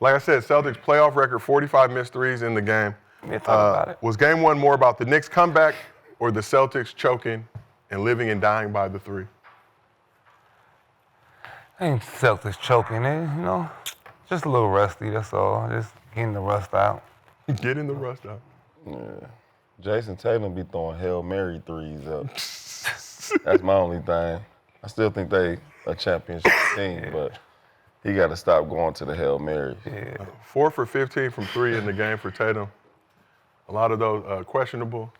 Like I said, Celtics playoff record, 45 missed threes in the game. Talk about it. Was game one more about the Knicks comeback or the Celtics choking and living and dying by the three? I think Celtics choking it, just a little rusty, that's all. Just getting the rust out. Getting the rust out. Yeah. Jayson Tatum be throwing Hail Mary threes up. That's my only thing. I still think they a championship team, but he got to stop going to the Hail Marys. Yeah. 4 for 15 from three in the game for Tatum. A lot of those questionable.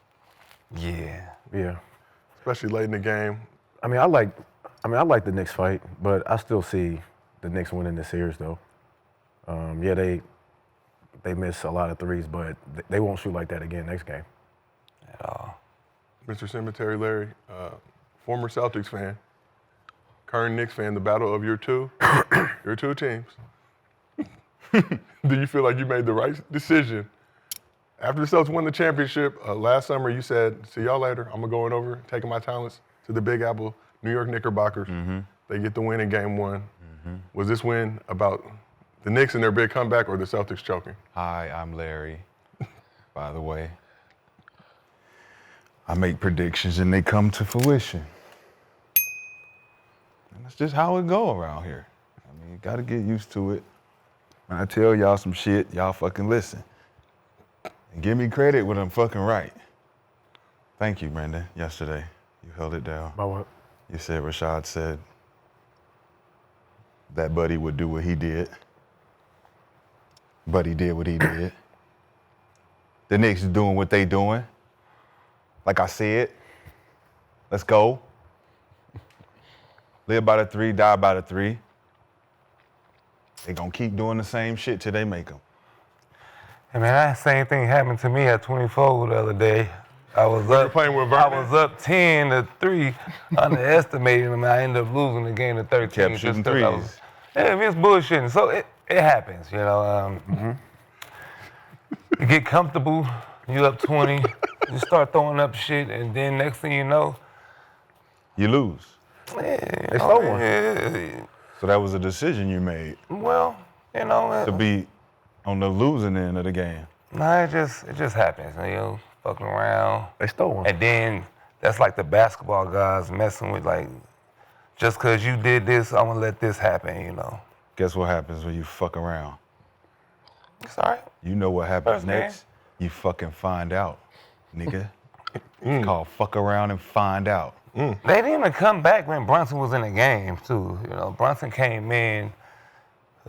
Yeah. Yeah. Especially late in the game. I like the Knicks fight, but I still see the Knicks winning this series, though. They miss a lot of threes, but they won't shoot like that again next game. At all. Mr. Cemetery Larry, former Celtics fan, current Knicks fan, the battle of your two teams. Do you feel like you made the right decision? After the Celtics won the championship last summer, you said, see y'all later. I'm going over, taking my talents to the Big Apple, New York Knickerbockers. Mm-hmm. They get the win in game one. Was this win about the Knicks and their big comeback or the Celtics choking? Hi, I'm Larry, by the way. I make predictions and they come to fruition. And that's just how it go around here. You gotta get used to it. When I tell y'all some shit, y'all fucking listen. And give me credit when I'm fucking right. Thank you, Brandon, yesterday. You held it down. About what? You said Rashad said that Buddy would do what he did. Buddy did what he did. The Knicks is doing what they doing. Like I said, let's go. Live by the three, die by the three. They gonna keep doing the same shit till they make them. Hey man, that same thing happened to me at 24 the other day. I was playing with Vernon? I was up 10-3, underestimating them. I ended up losing the game to 13. Kept shooting threes. It's bullshitting. So it happens, You get comfortable, you up 20, you start throwing up shit, and then next thing you know, You lose. They stole one. yeah, So that was a decision you made well, to be on the losing end of the game. nah, it just happens, fucking around. They stole one. And then that's like the basketball guys messing with just because you did this, I'm gonna let this happen, Guess what happens when you fuck around? It's all right. You know what happens First game. next? You fucking find out, nigga. It's called fuck around and find out. They didn't even come back when Brunson was in the game, too. Brunson came in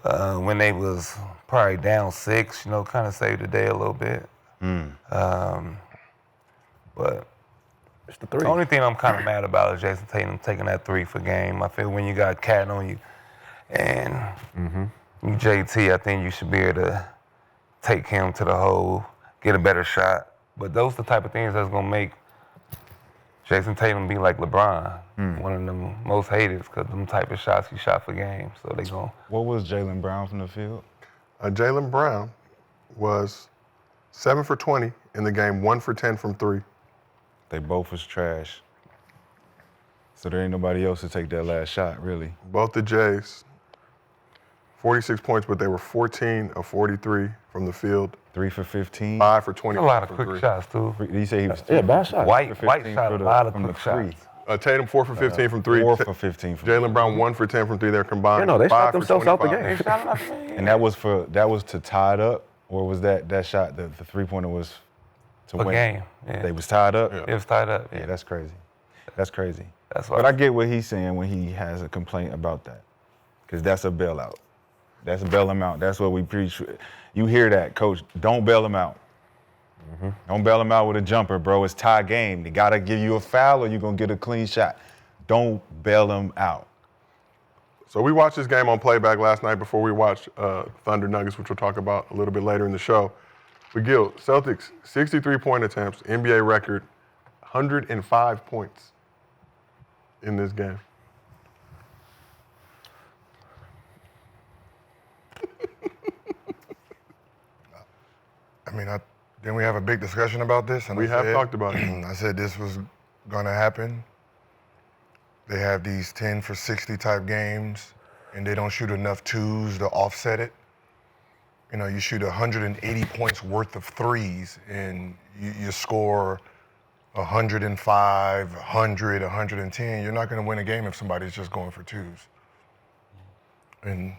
when they was probably down 6, kind of saved the day a little bit. But It's the three. the only thing I'm kind of mad about is Jayson Tatum taking that 3 for game. I feel when you got Cat on you and you JT, I think you should be able to take him to the hole, get a better shot. But those are the type of things that's going to make Jayson Tatum be like LeBron, one of them most hated, because them type of shots he shot for games. So they going. What was Jaylen Brown from the field? Jaylen Brown was 7 for 20 in the game, 1 for 10 from three. They both was trash. So there ain't nobody else to take that last shot, really. Both the Jays, 46 points, but they were 14 of 43 from the field, 3 for 15. 5 for 20. A lot of from quick three. shots, too. Did you say he was Yeah, bad shot. White 15 shot for a the- lot of from the quick three. shots. Tatum 4 for 15 from three. 4 for 15 from Jaylen Brown 1 for 10 from three. They're combined. They 5 shot for themselves out the 25. They shot him out the game. And that was to tie it up, or was that shot, the 3-pointer was to For win? game, yeah. They was tied up? Yeah. It was tied up. Yeah, that's crazy. That's crazy. That's why. But I get what he's saying when he has a complaint about that. Because that's a bailout. That's a bail him out. That's what we preach. You hear that, coach. Don't bail him out. Don't bail him out with a jumper, bro. It's tie game. They got to give you a foul or you're going to get a clean shot. Don't bail him out. So we watched this game on playback last night before we watched Thunder Nuggets, which we'll talk about a little bit later in the show. But Gil, Celtics, 63-point attempts, NBA record, 105 points in this game. Didn't we have a big discussion about this? And We have talked about it. I said this was going to happen. They have these 10 for 60 type games, and they don't shoot enough twos to offset it. you shoot 180 points worth of threes and you score 105, 100, 110, you're not going to win a game if somebody's just going for twos. And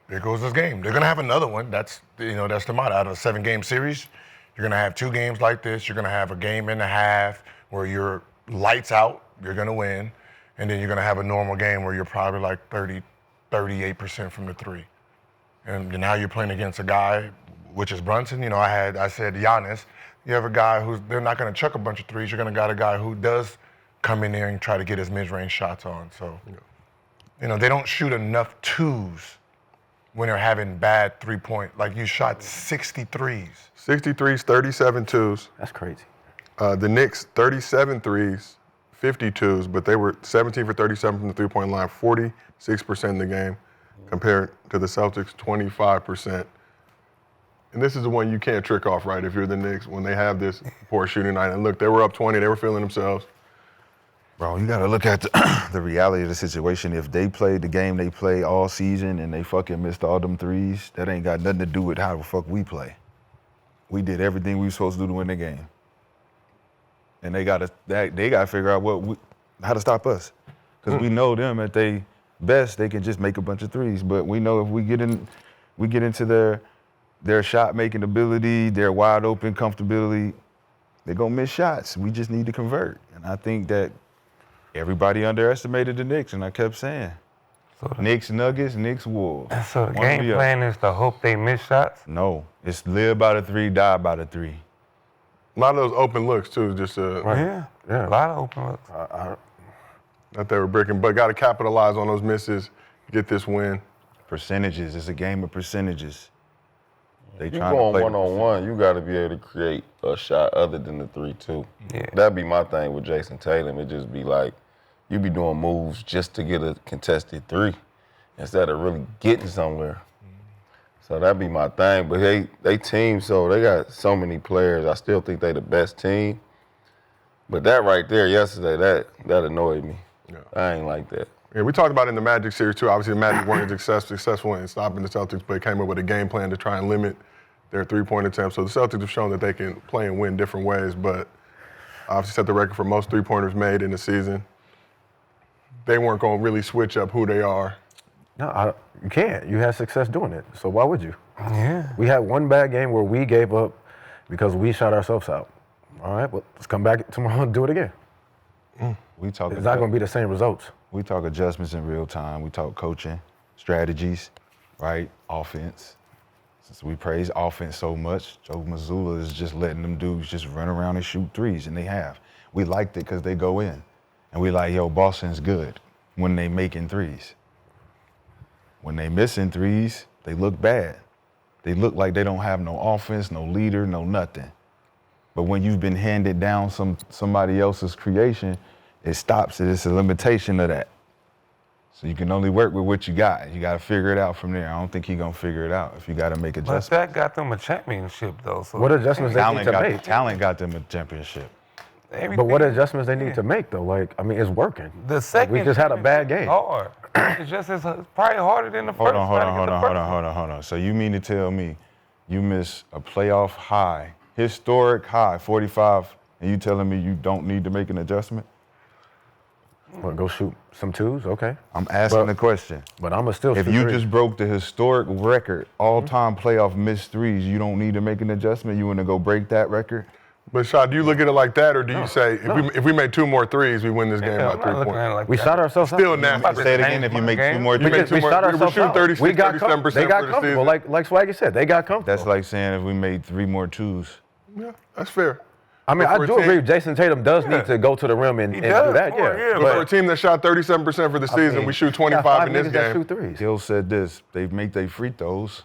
there goes this game. They're going to have another one. That's the motto. Out of a 7-game series, you're going to have 2 games like this. You're going to have a game and a half where you're lights out, you're going to win. And then you're going to have a normal game where you're probably like 38% from the 3. And now you're playing against a guy, which is Brunson. I said Giannis. You have a guy who's, they're not going to chuck a bunch of threes. You're going to got a guy who does come in there and try to get his mid-range shots on. So, they don't shoot enough twos when they're having bad 3-point. Like you shot 63s. 63s, 37 twos. That's crazy. The Knicks, 37 threes, 52s, but they were 17 for 37 from the 3-point line, 46% in the game, compared to the Celtics, 25%. And this is the one you can't trick off, right, if you're the Knicks, when they have this poor shooting night. And look, they were up 20, they were feeling themselves. Bro, you got to look at the reality of the situation. If they played the game they play all season and they fucking missed all them threes, that ain't got nothing to do with how the fuck we play. We did everything we were supposed to do to win the game. And they got to figure out how to stop us. Because we know them at their best, they can just make a bunch of threes. But we know if we get into their shot-making ability, their wide-open comfortability, they're going to miss shots. We just need to convert. And I think that everybody underestimated the Knicks, and I kept saying, Knicks Nuggets, Knicks Wolves. So the game plan is to hope they miss shots? No, it's live by the 3, die by the 3. A lot of those open looks, too, just Yeah, a lot of open looks. that they were breaking, but got to capitalize on those misses, get this win. Percentages, it's a game of percentages. They You trying going to play one-on-one, you got to be able to create a shot other than the 3, too. Yeah. That'd be my thing with Jayson Tatum. It just be like, you be doing moves just to get a contested 3 instead of really getting somewhere. So that'd be my thing. But they team, so they got so many players. I still think they the best team. But that right there yesterday, that annoyed me. Yeah. I ain't like that. Yeah, we talked about it in the Magic series, too. Obviously, the Magic weren't successful in stopping the Celtics, but came up with a game plan to try and limit their 3-point attempts. So the Celtics have shown that they can play and win different ways, but obviously set the record for most 3-pointers made in the season. They weren't going to really switch up who they are. No, you can't. You had success doing it, so why would you? Yeah. We had one bad game where we gave up because we shot ourselves out. All right, well, let's come back tomorrow and do it again. It's not going to be the same results. We talk adjustments in real time. We talk coaching, strategies, right? Offense. Since we praise offense so much, Joe Mazzulla is just letting them dudes just run around and shoot threes, and they have. We liked it because they go in. And we like, Boston's good when they making threes. When they missing threes, they look bad. They look like they don't have no offense, no leader, no nothing. But when you've been handed down somebody else's creation, it stops it. It's a limitation of that. So you can only work with what you got. You got to figure it out from there. I don't think he's going to figure it out if you got to make But adjustments. that got them a championship, though. So What adjustments they need to make? Talent got them a championship. But what adjustments they need to make, though? It's working. The second we just had a bad game. Hard. It's just probably harder than the first. Hold on. So you mean to tell me you miss a playoff high, historic high, 45, and you telling me you don't need to make an adjustment? Well, go shoot some twos, okay. I'm asking the question. But I'm going to still If shoot you threes. just broke the historic record, all-time playoff missed threes, you don't need to make an adjustment? You want to go break that record? But, Shaw, do you look at it like that, or do you say, if we make 2 more threes, we win this game by 3 points? Like We shot ourselves out. Still nasty. Say it again, if you make 2 more You make threes. 2 more. shot We ourselves shoot out. 36, We got 37% for they got the comfortable. season. Like Swaggy said, they got comfortable. That's like saying if we made 3 more twos. Yeah, that's fair. I mean, But for I a do team- agree. Jayson Tatum does need to go to the rim and do does, that. boy, Yeah. yeah, But for a But team that shot 37% for the season, we shoot 25 in this niggas that game. shoot threes. Hill said this, they make their free throws.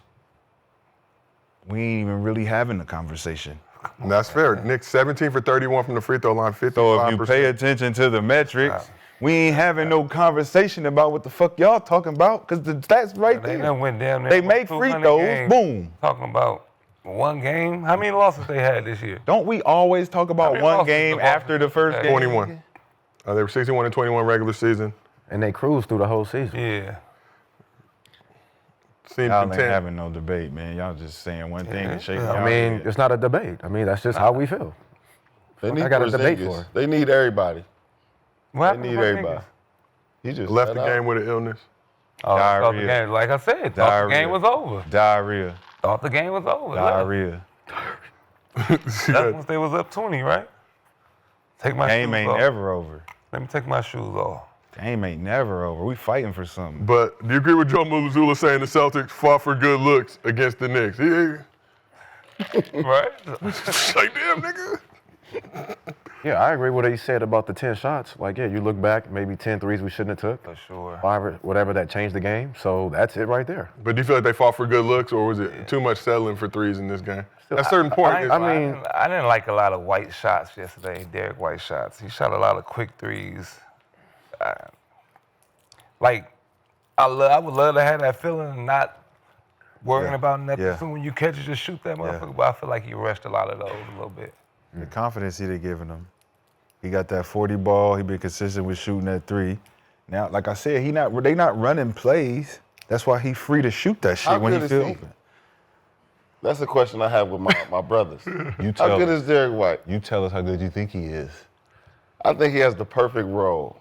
We ain't even really having the conversation. And that's fair. Knicks 17 for 31 from the free throw line, 55%. So if you pay attention to the metrics, we ain't having no conversation about what the fuck y'all talking about, because the stats right They there. done went down there. They for make free 200 throws, games, boom. Talking about one game. How many losses they had this year? Don't we always talk How about many one losses game the after the first Boston game? 21. They were 61 and 21 regular season. And they cruised through the whole season. Yeah. seem Y'all ain't content. having no debate, man. Y'all just saying one thing and shaking y'all I mean, head. it's not a debate. I mean, that's just how we feel. They need I got a debate Porzingis. for it. They need everybody. What They happened need to Porzingis? everybody. He just Left sat the out. game with an illness. Oh, thought the Diarrhea. game, like I said, thought the Diarrhea. game was over. Diarrhea. Thought the game was over. Diarrhea. That's once they was up 20, right? Take my Game shoes ain't off. never over. Let me take my shoes off. Game ain't never over. We fighting for something. But do you agree with Joe Mazzulla saying the Celtics fought for good looks against the Knicks? Right? Like, damn, nigga. Yeah, I agree with what he said about the 10 shots. Like, yeah, you look back, maybe 10 threes we shouldn't have took. For sure. 5 or whatever that changed the game. So that's it right there. But do you feel like they fought for good looks, or was it too much settling for threes in this game? At a certain point, I, it's- mean, I didn't like a lot of white shots yesterday, Derrick White shots. He shot a lot of quick threes. I would love to have that feeling of not worrying Yeah. about nothing. Yeah. So when you catch it, just shoot that motherfucker. But I feel like he rushed a lot of those a little bit. The confidence he giving him. He got that 40 ball. He been consistent with shooting that 3. Now, like I said, they not running plays. That's why he free to shoot that shit How when he good is feel he? open. That's a question I have with my brothers. You How tell good us. is Derrick White? You tell us how good you think he is. I think he has the perfect role.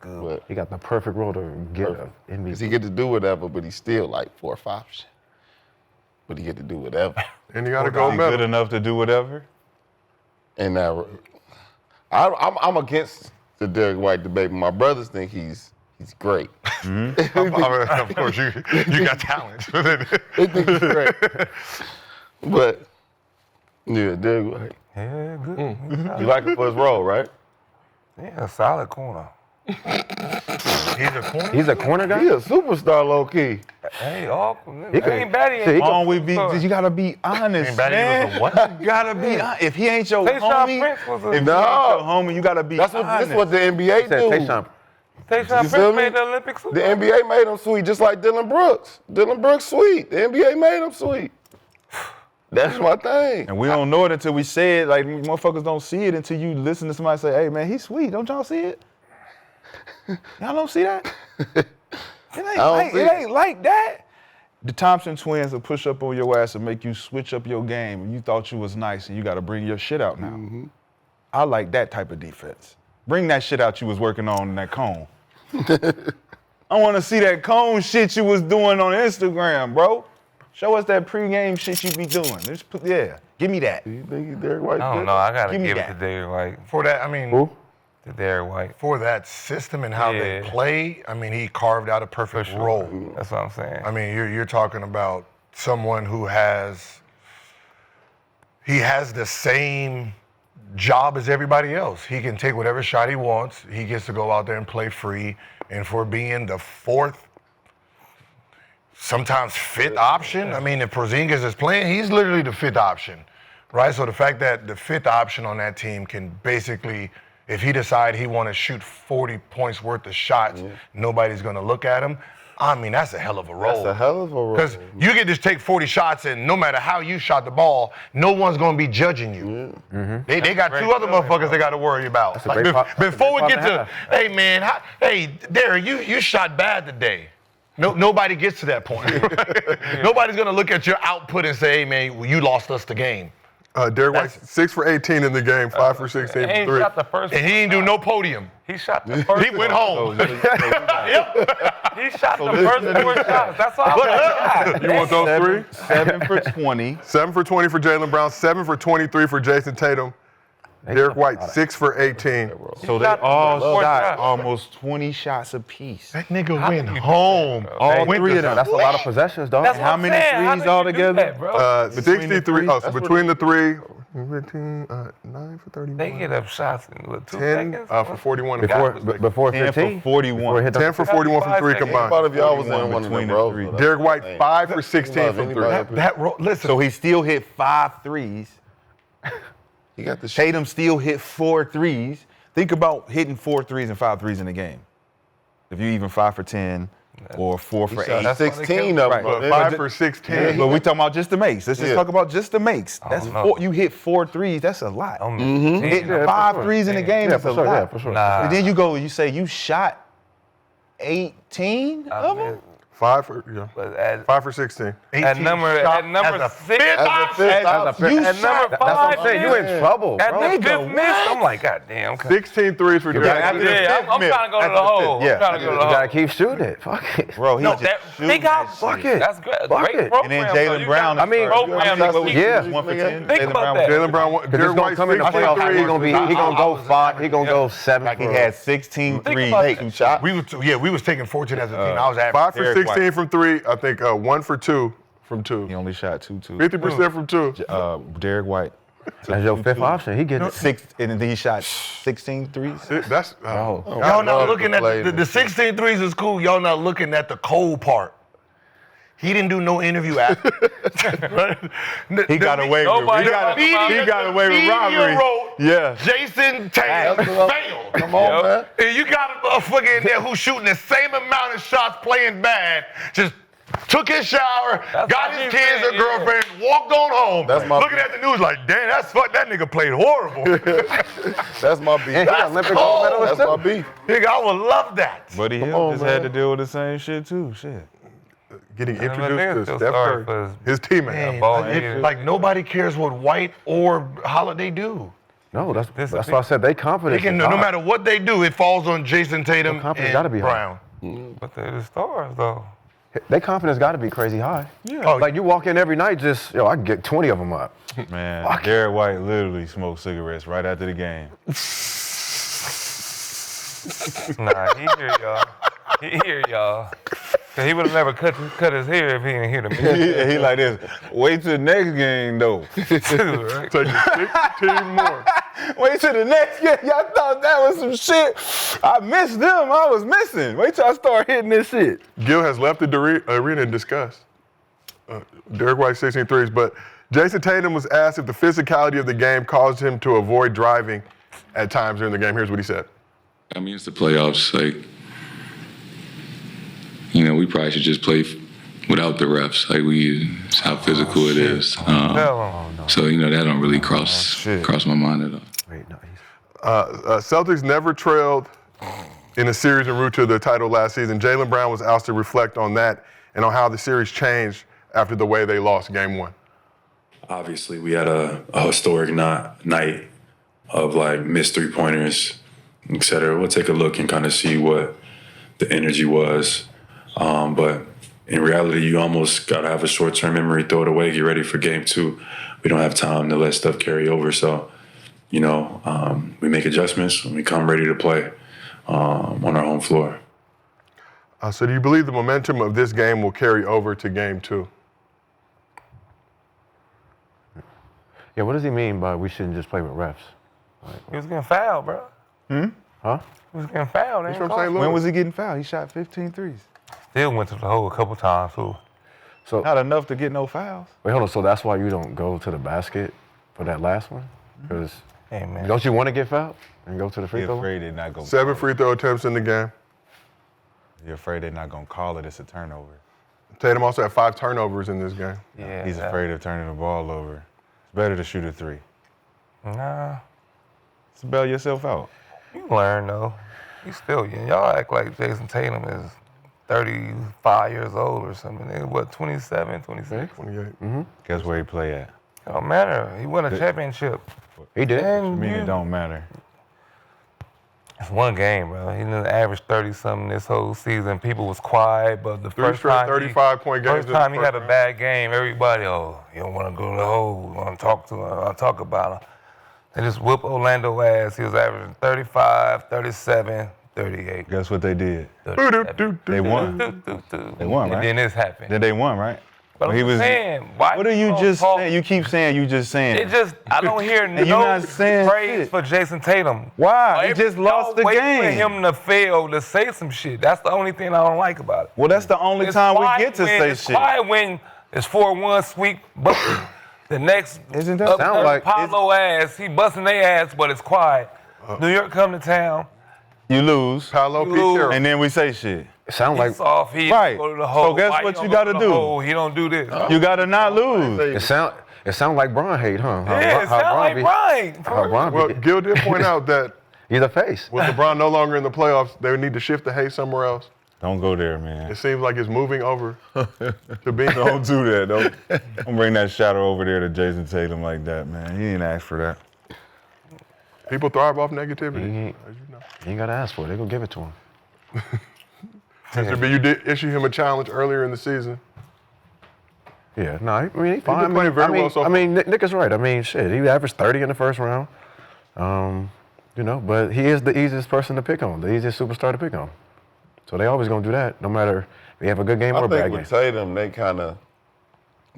Good. He got the perfect role to get an Because he MVP. get to do whatever, but he's still like 4 or 5. But he get to do whatever. and you got to Is go he good better. enough to do whatever? And I'm against the Derrick White debate. But my brothers think he's great. Of course, you got talent. They think he's great. But yeah, Derrick White. Yeah, good. You like him for his role, right? Yeah, solid corner. He's a corner. He's a corner guy? He a superstar, low key. Hey, all He could- ain't bad. He see, ain't he Why don't we be? You gotta be honest, Ain't bad, he man. was a what? You gotta be honest. If he ain't your Tayshaun homie, Prince was a- if he ain't No. your homie, you gotta be That's what honest. this what the NBA Said do. Tayshaun. Tayshaun You feel Prince me? made the Olympics. The NBA made him sweet, just like Dylan Brooks. Dylan Brooks sweet. The NBA made him sweet. That's my thing. And we don't know it until we say it. Like, motherfuckers don't see it until you listen to somebody say, hey, man, he's sweet. Don't y'all see it? Y'all don't see that? It ain't like that. The Thompson twins will push up on your ass and make you switch up your game. And you thought you was nice and you got to bring your shit out now. I like that type of defense. Bring that shit out you was working on in that cone. I want to see that cone shit you was doing on Instagram, bro. Show us that pregame shit you be doing. Give me that. You think Derrick White? I don't know. I gotta Give me give it that. to Derrick White. For that, I mean, Who? To Derrick White. for that system and how they Yeah. play, I mean, he carved out a perfect role. That's what I'm saying. I mean, you're talking about someone who has the same job as everybody else. He can take whatever shot he wants. He gets to go out there and play free. And for being the 4th, sometimes 5th option, I mean, if Porzingis is playing, he's literally the 5th option, right? So the fact that the 5th option on that team can basically, if he decide he want to shoot 40 points worth of shots, nobody's going to look at him. I mean, that's a hell of a role. That's a hell of a role. Because you can just take 40 shots, and no matter how you shot the ball, no one's going to be judging you. They got great 2 other feeling, motherfuckers they got to worry about. a Like, great that's a before we great get problem to, to hey, man, hey, Derrick, you shot bad today. Nobody gets to that point. Nobody's going to look at your output and say, hey, man, well, you lost us the game. Derrick White, 6 for 18 in the game, 5 for 16 He for ain't 3. shot the first. And he didn't do no podium. He shot the first. He went home. He shot the first 4 shots. That's all. God, You want those 3? 7 for 20. 7 for 20 for Jaylen Brown, 7 for 23 for Jayson Tatum. Derrick White, 6 for 18. So they shot all four shot shots. almost 20 shots apiece. That nigga went home. All Went 3 to of them. That's a lot of possessions, dog. That's what How I'm many saying. How threes did you altogether? do that, bro? 63. the Oh, so three? between the 3, 15, 9 for 31. They get up shots in 2 10 seconds. for 41. Before 10 15? for 41. Before it hit the 10 for 41 from 3 How combined. about if y'all was in 41 one of between them the rows? three. though? Derrick White, That's 5 for 16 from 3. Listen. So he still hit 5 threes. He got the shit. Tatum still hit 4 threes. Think about hitting 4 threes and 5 threes in a game. If you even 5 for 10 or 4 for 8. Shot 16 of them. But 5 for 16. But we talking about just the makes. Let's just Yeah. talk about just the makes. That's know. 4, you hit 4 threes. That's a lot. Hitting Yeah, for 5 sure. threes in a game Yeah, is for a sure. lot. Yeah, for sure. Nah. And then you go, you say you shot 18 of them. 5 for, But at 5 for 16. 18 number shot at number as a 6, fifth option. at number 5, That's what I'm saying. You in trouble, at bro. the 5th miss, I'm like, God damn. 16 threes for Derrick. after the Yeah, I'm fifth trying to go to after the the hole. fifth, yeah. I'm trying to go to You the hole. gotta keep shooting it. Fuck it. Bro, he No, just that shooting big out that shit. bucket. That's great. Bucket. Great program. And then though. Jaylen You Brown. got I mean, program to keep- yeah. 1 for 10. Think Jaylen about Brown. that. Jaylen Brown, Because it's Derrick gonna White, come in the 16 playoffs. threes. He gonna go 5. He gonna go 7. Like he had 16 Think threes, about 2 that. shots. We was taking 14 as a team. I was at 5 for Derrick 16 White. from 3. I think 1 for 2 from 2. He only shot 2. 50% from 2. Derrick White. That's your 5th option. He getting And then he shot 16 threes. That's Oh. Y'all not love looking to at play the 16 threes is cool. Y'all not looking at the cold part. He didn't do no interview after. Right? He got away with Nobody he got away with robbery. Yeah. Jayson Tatum failed. Come on, man. And you got a motherfucker in there who's shooting the same amount of shots playing bad, just took his shower, That's got my his defense, kids or yeah. girlfriend, walked on home. That's my looking at the news like, damn, that's fuck. That nigga played horrible. That's my beef. And he Olympic gold medalist That's my too. beef. Nigga, I would love that. Buddy Hill on, just man. had to deal with the same shit too. Shit. getting niggas introduced to feel Steph sorry Curry, for his teammate. Man, ball like, headed. like nobody cares what White or Holiday do. No, that's This that's is- why I said they They confidence. can, is no high. matter what they do, it falls on Jayson Tatum Their confidence and gotta be high. Brown. But they're the stars, though. They confidence got to be crazy high. Oh, Like you walk in every night, just I can get 20 of them up. Man, Derrick White literally smoked cigarettes right after the game. Nah, he hear y'all. He hear y'all. Cause he would have never cut his hair if he didn't hear the music. he like this. Wait till the next game though. too, right? Taking 16 more. Wait till the next game. Y'all thought that was some shit. I missed them. I was missing. Wait till I start hitting this shit. Gil has left the arena in disgust. Derrick White 16 threes, but Jayson Tatum was asked if the physicality of the game caused him to avoid driving at times during the game. Here's what he said. I mean, it's the playoffs. Like, you know, we probably should just play without the refs. Like, it's how physical it is. Tell him. So, you know, that don't really cross my mind at all. Wait, no, Celtics never trailed in a series en route to the title last season. Jaylen Brown was asked to reflect on that and on how the series changed after the way they lost game one. Obviously, we had a historic night of like missed three-pointers, et cetera. We'll take a look and kind of see what the energy was. But in reality, you almost got to have a short-term memory, throw it away, get ready for game two. We don't have time to let stuff carry over. So, you know, we make adjustments and we come ready to play on our home floor. So do you believe the momentum of this game will carry over to game two? Yeah, what does he mean by we shouldn't just play with refs? He was getting fouled, bro. Huh? He was getting fouled. He's Ain't from called. St. Louis. When was he getting fouled? He shot 15 threes. Still went to the hole a couple times, too. So Not enough to get no fouls. wait, hold on. So that's why you don't go to the basket for that last one? Because Hey, man. don't you want to get fouled and go to the free You're throw? afraid they're not going 7 free throw attempts in the game. You're afraid they're not going to call it as a turnover. Tatum also had 5 turnovers in this game. Yeah, He's afraid of turning the ball over. It's better to shoot a three. Nah, Just bail yourself out. you learn, though. He's still young. Y'all act like Jayson Tatum is 35 years old or something. Nigga, what, 27, 26? 28. Guess where he play at? It don't matter. He won a championship. He did. I And mean, you- it don't matter. It's one game, bro. He didn't average 30-something this whole season. People was quiet, but the Three first straight time 35-point games first in the time he first had a round. bad game, everybody, you don't want to go to the hole. You want to talk to him. I'll talk about him. They just whoop Orlando ass. He was averaging 35, 37, 38. Guess what they did? 37. They won. They won, And right? then this happened. Then they won, right? But When I'm saying, why What are you don't just talk- saying? You keep saying you just saying. It just, I don't hear And you no not saying praise shit. for Jayson Tatum. Why? He If just lost the y'all wait game. for him to fail to say some shit. That's the only thing I don't like about it. Well, that's the only It's time we quiet get to when- say it's shit. quiet when it's 4-1 sweep, but the next Isn't that- up Sound there, like- Pablo ass, he busting their ass, but it's quiet. New York come to town, You lose, Paolo You lose. Pichero. and then we say shit. It sounds like he's off, he Right. go to the So hole. guess Why what don't you go gotta to the do? hole? He don't do this. You gotta not lose. it sound like Bron hate, huh? Yeah, it sound like Brian. How Bron Well, be, Gil did point out that he's a face. with LeBron no longer in the playoffs, they would need to shift the hay somewhere else. Don't go there, man. It seems like it's moving over to being. Don't do that. Don't bring that shadow over there to Jayson Tatum like that, man. He didn't ask for that. People thrive off negativity, as you know. You ain't got to ask for it. They're going to give it to him. Mr. B, you did issue him a challenge earlier in the season. Yeah, no, I mean, he's fine. been playing very well so far. I mean, Nick is right. I mean, shit, he averaged 30 in the first round. You know, but he is the easiest person to pick on, the easiest superstar to pick on. So they always going to do that, no matter if you have a good game or a bad I game. think with Tatum, they kind of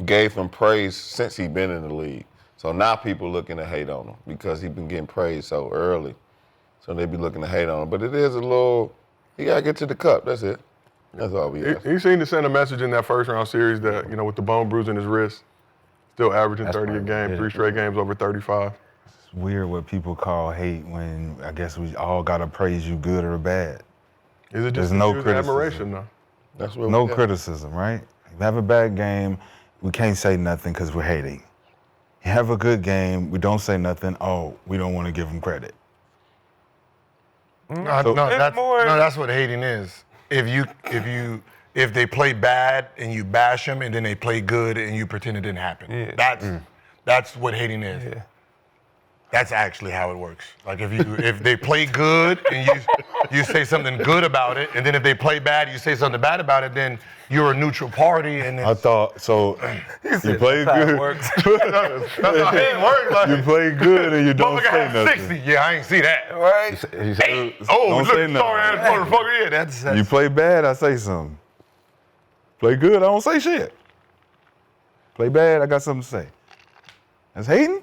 gave him praise since he been in the league. So now people looking to hate on him because he been getting praised so early. So they be looking to hate on him. But it is a little, he got to get to the cup. That's it. That's all we ask. He seemed to send a message in that first round series that, you know, with the bone bruise in his wrist, still averaging 30 a game, 3 straight games over 35. It's weird what people call hate when I guess we all got to praise you good or bad. Is it just There's no criticism. admiration, though? That's what No we got. criticism, right? If you have a bad game, we can't say nothing because we're hating. You have a good game, we don't say nothing. Oh, we don't want to give them credit. That's what hating is. If they play bad and you bash them, and then they play good and you pretend it didn't happen. Yeah. That's what hating is. Yeah. That's actually how it works. Like if they play good and you say something good about it, and then if they play bad, you say something bad about it, then you're a neutral party. And I thought so. You play good. that's how hating works. Like, You play good and you don't motherfucker say had nothing. 60. Yeah, I ain't see that. Right? Hey, Don't look, say nothing. sorry ass motherfucker. Yeah, that's You play bad, I say something. Play good, I don't say shit. Play bad, I got something to say. That's hating?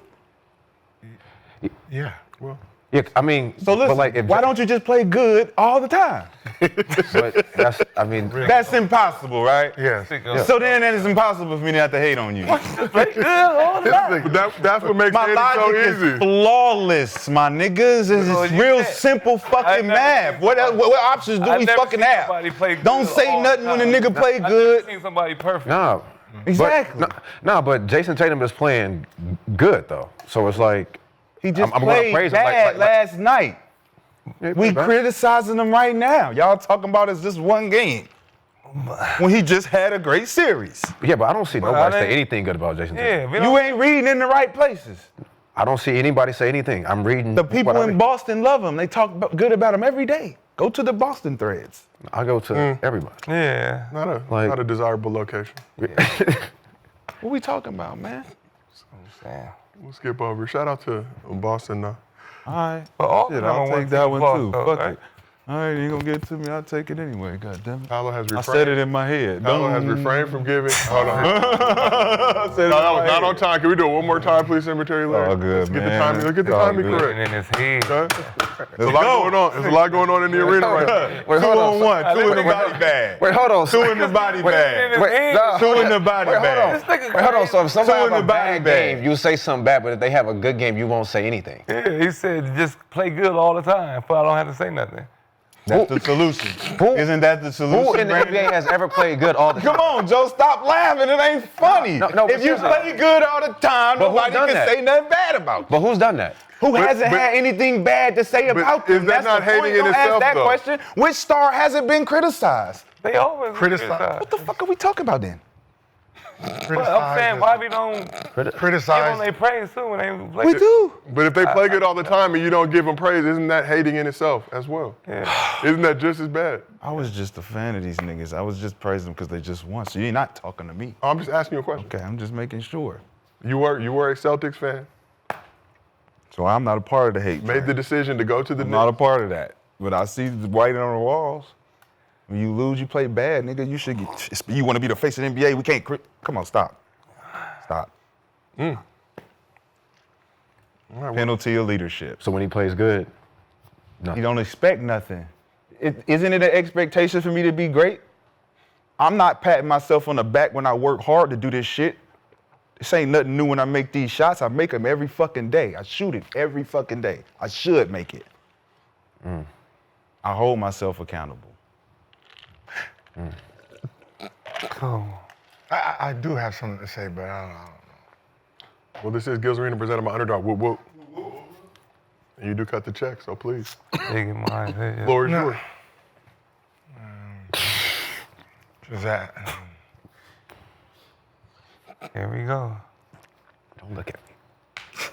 yeah. Well, Yeah, I mean, So listen, but like, if, why don't you just play good all the time? But that's, I mean, That's impossible, right? Yes. So then it's impossible for me not to hate on you. Play good all the time. but that's what makes My hating so logic easy. is flawless, my niggas. It's you real can't- simple fucking never math. seen What options do I we never fucking seen have? somebody play good Don't say all nothing the when a time. nigga play I good. never seen somebody perfect. no. Exactly. No, but Jayson Tatum is playing good, though. So it's like, He just I'm gonna played praise him bad last night. yeah, We bad. criticizing him right now. Y'all talking about it's just one game. When he just had a great series. Yeah, but I don't see nobody say didn't- anything good about Jayson Tatum. Yeah, we You don't, ain't reading in the right places. I don't see anybody say anything. I'm reading. The people what I in read. Boston love him. They talk good about him every day. Go to the Boston threads. I go to everybody. yeah. Not a desirable location. What we talking about, man? Damn. We'll skip over. Shout out to Boston, though. All right. But all Shit, number I'll one take that team one lost, too. though, Fuck right? it. All right, you ain't gonna get it to me. I'll take it anyway. God damn it. Tyler has I refrained. said it in my head. Tyler has refrained from giving. Hold on. I said it No, in that was my not head. on time. Can we do it one more time, please, Cemetery Larry? All good, Let's get the man. timing. Let's get the All timing good. correct. And in his head. Okay? There's a lot going on. There's a lot going on in the arena right now. Wait, Two hold on on. one. Two in the body bag. Wait, hold on. Two in the body bag. Wait, no, Two hold in on. the body Wait, hold bag. on. This nigga Wait, hold on. So if somebody Two in have a the body bad bag. game, you say something bad, but if they have a good game, you won't say anything. Yeah, he said just play good all the time, but I don't have to say nothing. That's the solution. Isn't that the solution? Who in the Brandon? NBA has ever played good all the time? Come on, Joe, stop laughing. It ain't funny. No, but if you seriously. play good all the time, But who's nobody done can that? say nothing bad about you. But who's done that? Who hasn't but- had anything bad to say about is them? that That's not the hating point. in Don't itself, ask that though? question. Which star hasn't been criticized? They always Criticize. What the fuck are we talking about then? But I'm saying, why we don't give them criticize. their praise too when they play We good? do. But if they play good all the time and you don't give them praise, isn't that hating in itself as well? Yeah. Isn't that just as bad? I was just a fan of these niggas. I was just praising them because they just won. So you're not talking to me. I'm just asking you a question. Okay, I'm just making sure. You were a Celtics fan, So I'm not a part of the hate. made train. the decision to go to the I'm not a Knicks. part of that. But I see the writing on the walls. When you lose, you play bad, nigga. You should get. You want to be the face of the NBA? We can't. Come on, stop. Stop. Penalty of leadership. So when he plays good, You don't expect nothing. Isn't it an expectation for me to be great? I'm not patting myself on the back when I work hard to do this shit. This ain't nothing new when I make these shots. I make them every fucking day. I shoot it every fucking day. I should make it. I hold myself accountable. Cool. I do have something to say, but I don't know. Well, this is Gilbert Arenas presented by Underdog. Whoop, whoop. And you do cut the check, so please. They get mine. Floor is yours. Is that? Here we go. Don't look at me.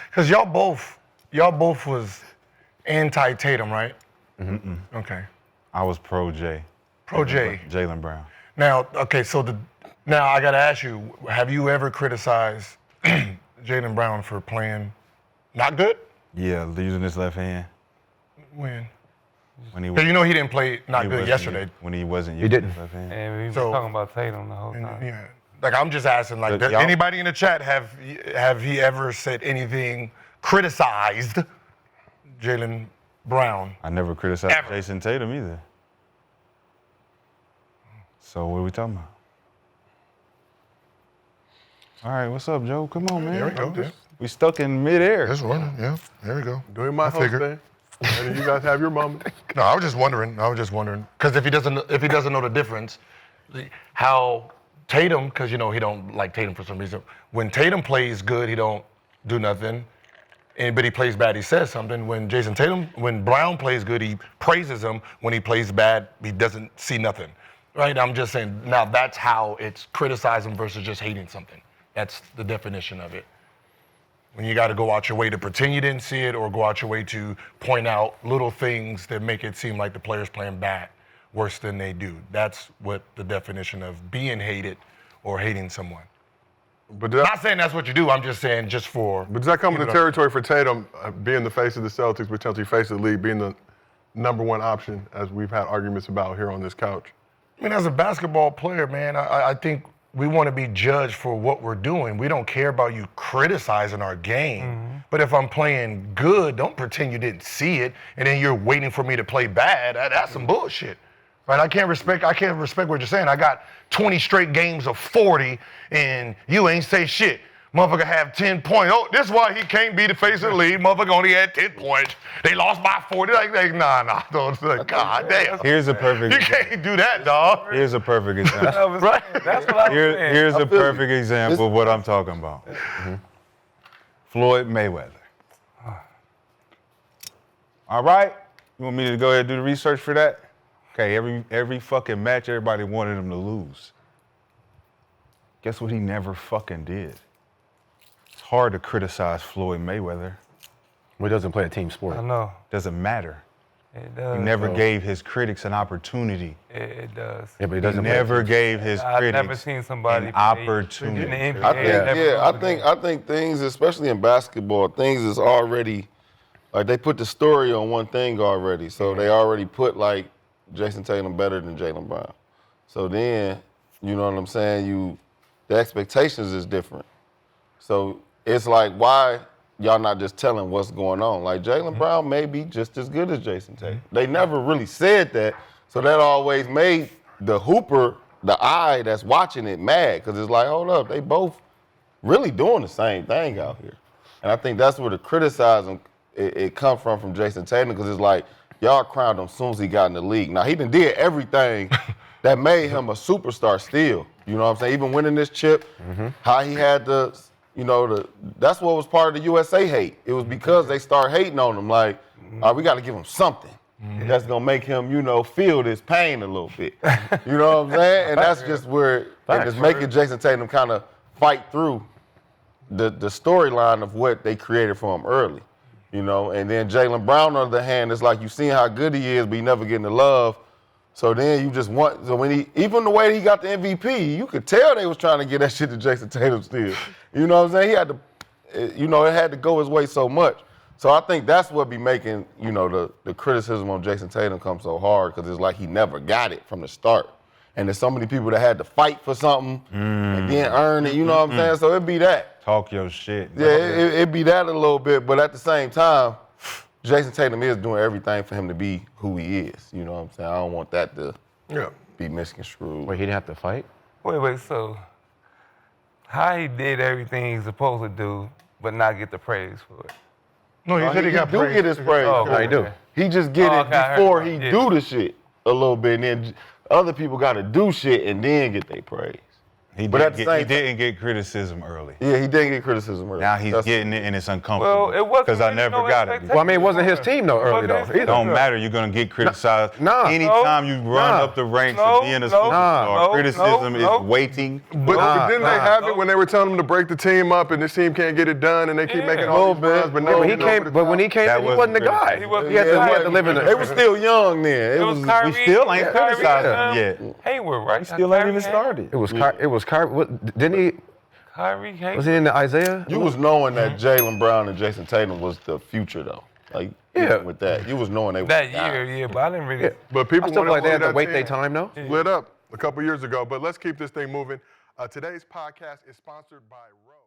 Because y'all both was anti-Tatum, right? Mm-hmm. Okay. I was pro J. Pro J. Jaylen Brown. Now, okay, so now I got to ask you, have you ever criticized Jaylen Brown for playing not good? Yeah, using his left hand. When? When he Because you know he didn't play not he good wasn't yesterday. When he wasn't He using didn't. his left hand. And we've been So- talking about Tatum the whole time. Yeah. Like I'm just asking, like, But does y'all- anybody in the chat have he ever said anything, criticized Jaylen Brown? I never criticized Ever. Jayson Tatum either. So what are we talking about? All right, what's up, Joe? Come on, man. There we go. Yeah. We stuck in midair. It's running. Yeah. There we go. Doing my host figured. thing. And then you guys have your moment. No, I was just wondering. Because if he doesn't know the difference, how Tatum, because you know he don't like Tatum for some reason. When Tatum plays good, he don't do nothing. But he plays bad, he says something. When Brown plays good, he praises him. When he plays bad, he doesn't see nothing. Right? I'm just saying. Now that's how it's criticizing versus just hating something. That's the definition of it. When you got to go out your way to pretend you didn't see it, or go out your way to point out little things that make it seem like the player's playing bad, worse than they do. That's what the definition of being hated or hating someone. But I'm not saying that's what you do. I'm just saying just for. But does that come you with the know, territory for Tatum being the face of the Celtics, potentially face of the league, being the number one option, as we've had arguments about here on this couch? I mean, as a basketball player, man, I think we want to be judged for what we're doing. We don't care about you criticizing our game. Mm-hmm. But if I'm playing good, don't pretend you didn't see it, and then you're waiting for me to play bad. That's some bullshit. Right? I can't respect what you're saying. I got 20 straight games of 40, and you ain't say shit. Motherfucker have 10 points. Oh, this is why he can't be the face of the league. Motherfucker only had 10 points. They lost by 40. Nah. Like, God damn. Here's a perfect. You can't do that, dog. Here's a perfect example. Right? That's what I'm saying. Here's a perfect example of what I'm talking about. Floyd Mayweather. All right, you want me to go ahead and do the research for that? Okay, every fucking match, everybody wanted him to lose. Guess what he never fucking did? It's hard to criticize Floyd Mayweather. Well, he doesn't play a team sport. I know. Doesn't matter. It does. He never gave his critics an opportunity. It does. Yeah, but he He doesn't play a never team gave his I've critics never seen somebody an play opportunity. in the NBA. I think, never I won a game. think things, especially in basketball, things is already like they put the story on one thing already. So they already put like Jayson Tatum better than Jaylen Brown. So then, you know what I'm saying? The expectations is different. So it's like, why y'all not just telling what's going on? Like Jaylen Brown may be just as good as Jayson Tatum. They never really said that. So that always made the hooper, the eye that's watching it, mad, because it's like, hold up, they both really doing the same thing out here. And I think that's where the criticism it come from Jayson Tatum, because it's like, y'all crowned him as soon as he got in the league. Now, he done did everything that made him a superstar still. You know what I'm saying? Even winning this chip, how he had that's what was part of the USA hate. It was because they start hating on him, like, all right, we got to give him something. That's going to make him, feel this pain a little bit. You know what I'm saying? And that's just where it's making Jayson Tatum kind of fight through the storyline of what they created for him early. And then Jaylen Brown, on the other hand, it's like you seen how good he is, but he never getting the love. So then you just when even the way he got the MVP, you could tell they was trying to get that shit to Jayson Tatum still. You know what I'm saying? He had to, it had to go his way so much. So I think that's what be making, the criticism on Jayson Tatum come so hard, because it's like he never got it from the start. And there's so many people that had to fight for something and then earn it, you know what I'm saying? So it'd be that. Talk your shit. Yeah, it'd be that a little bit, but at the same time, Jayson Tatum is doing everything for him to be who he is. You know what I'm saying? I don't want that to be misconstrued. Wait, he didn't have to fight? Wait, so how he did everything he's supposed to do, but not get the praise for it? No, he said he got praise. Get his praise. Oh, for okay. it. do. He just get it okay, I heard before about he it. do the shit a little bit, and then other people got to do shit and then get their praise. He But at the same didn't get criticism early. Yeah, he didn't get criticism early. Now he's That's- getting it, and it's uncomfortable. Well, it wasn't because I really never no got it. expectation. Well, I mean, it wasn't his team though early though. Wasn't his Either. Don't matter. You're gonna get criticized. Nah. Anytime you run up the ranks of being a superstar, criticism is waiting. But didn't they have it when they were telling him to break the team up and this team can't get it done and they keep making all these runs, but When he came, when he came, That in, he wasn't the wasn't guy. He wasn't He had the guy. to live in They were still young then. It was Kyrie. We still ain't Kyrie, criticizing yet. Hayward, right? Still ain't even started. It was Kyrie. Didn't he? Kyrie Hayward. Was he in the Isaiah? You was knowing that Jaylen Brown and Jayson Tatum was the future though. Like with that, you was knowing they That was year, yeah, but I didn't really. But people I still feel wanted like they had to that wait team their time though. split up a couple years ago. But let's keep this thing moving. Today's podcast is sponsored by Rose.